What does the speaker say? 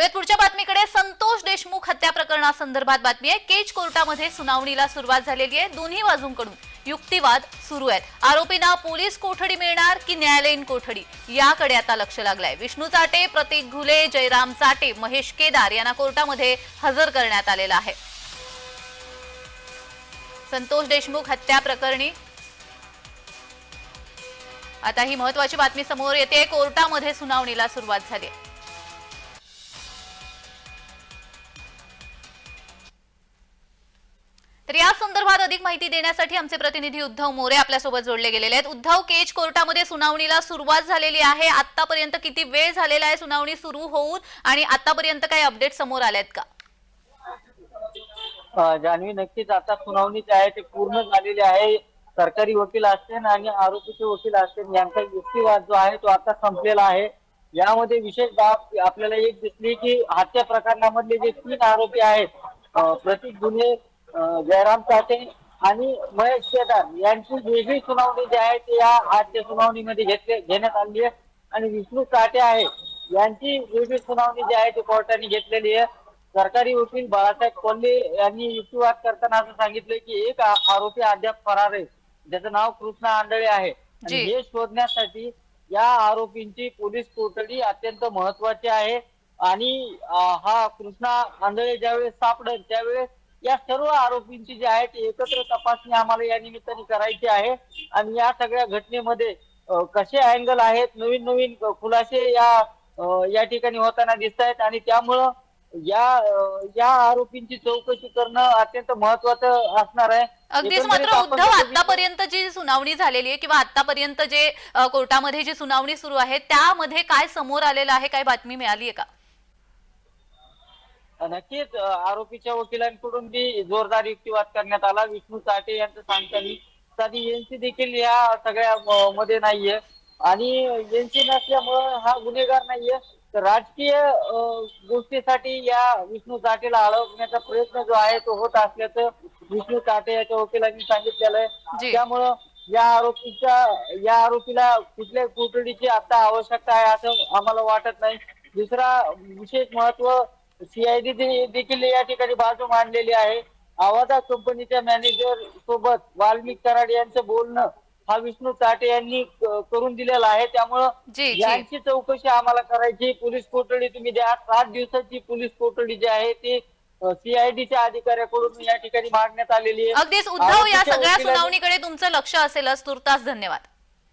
वळूयात पुढच्या बातमीकडे। संतोष देशमुख हत्या प्रकरणासंदर्भात बातमी आहे। केज कोर्टामध्ये सुनावणीला सुरुवात झालेली आहे। दोन्ही बाजूंकडून युक्तिवाद सुरू आहेत। आरोपींना पोलीस कोठडी मिळणार की न्यायालयीन कोठडी याकडे आता लक्ष लागलंय। विष्णू चाटे, प्रतीक घुले, जयराम चाटे, महेश केदार यांना कोर्टामध्ये हजर करण्यात आलेलं आहे। संतोष देशमुख हत्या प्रकरणी आता ही महत्त्वाची बातमी समोर येते। कोर्टामध्ये सुनावणीला सुरुवात झाली आहे। तर या संदर्भात अधिक माहिती देण्यासाठी आमचे प्रतिनिधी उद्धव मोरे आपल्यासोबत जोडले गेलेले आहेत। उद्धव, केज कोर्टामध्ये सुनावणीला सुरुवात झालेली आहे। आतापर्यंत किती वेळ झालेला आहे सुनावणी सुरू होऊन आणि आतापर्यंत काही अपडेट समोर आलेत का? जान्हवी, नक्कीच आता सुनावणी जी आहे ते पूर्ण झालेली आहे। सरकारी वकील असतील आणि आरोपीचे वकील असतील यांचा युक्तिवाद जो आहे तो आता संपलेला आहे। यामध्ये विशेष बाब आपल्याला एक दिसली की हत्या प्रकरणामधले जे 3 आरोपी आहेत, प्रतीक घुले, जयराम चाटे आणि महेश केदार यांची वेगळी सुनावणी जी आहे ते या आजच्या सुनावणीमध्ये घेण्यात आली आहे। आणि विष्णू चाटे आहे यांची वेगळी सुनावणी जी आहे ती कोर्टाने घेतलेली आहे। सरकारी वकील बाळासाहेब कोल्हे यांनी युक्तिवाद करताना असं सांगितलं की एक आरोपी अद्याप फरार आहे, ज्याचं नाव कृष्णा आंधळे आहे। आणि हे शोधण्यासाठी या आरोपींची पोलीस कोठडी अत्यंत महत्वाची आहे। आणि हा कृष्णा आंधळे ज्यावेळेस सापडेल त्यावेळेस या सर्व आरोपींची जी आहे ती एकत्र तपासणी आम्हाला या निमित्ताने करायची आहे। आणि या सगळ्या घटनेमध्ये कसे अँगल आहेत, नवीन नवीन खुलासे या ठिकाणी होताना दिसत आहेत। आणि त्यामुळं या आरोपींची चौकशी करणं अत्यंत महत्वाचं असणार आहे। अगदीच। मात्र उद्धव, आतापर्यंत जी सुनावणी झालेली आहे किंवा आतापर्यंत जे कोर्टामध्ये जी सुनावणी सुरू आहे त्यामध्ये काय समोर आलेलं आहे, काय बातमी मिळाली आहे का? नक्कीच आरोपीच्या वकिलांकडून बी जोरदार युक्तिवाद करण्यात आला। विष्णू चाटे यांचं सांगताना एनसी देखील या सगळ्या मध्ये नाहीये आणि एनसी नसल्यामुळं हा गुन्हेगार नाहीये, तर राजकीय गोष्टीसाठी या विष्णू चाटेला अडवण्याचा प्रयत्न जो आहे तो होत असल्याचं विष्णू चाटे याच्या वकिलांनी सांगितलेलं आहे। त्यामुळं या आरोपीला कुठल्या कोठडीची आता आवश्यकता आहे असं आम्हाला वाटत नाही। दुसरा विशेष महत्व, सीआयडी देखील या ठिकाणी बाजू मांडलेली आहे। आवाजा कंपनीच्या मॅनेजर सोबत वाल्मिक कराड यांचं बोलणं हा विष्णू चाटे यांनी करून दिलेला आहे। त्यामुळं यांची चौकशी आम्हाला करायची। पोलीस कोठडी तुम्ही द्या। 7 दिवसाची पोलीस कोठडी जी आहे ती सीआयडीच्या अधिकाऱ्याकडून या ठिकाणी मागण्यात आलेली आहे। अगदीच उद्धव, या सगळ्या सुनावणीकडे तुमचं लक्ष असेलच। तुर्तास धन्यवाद।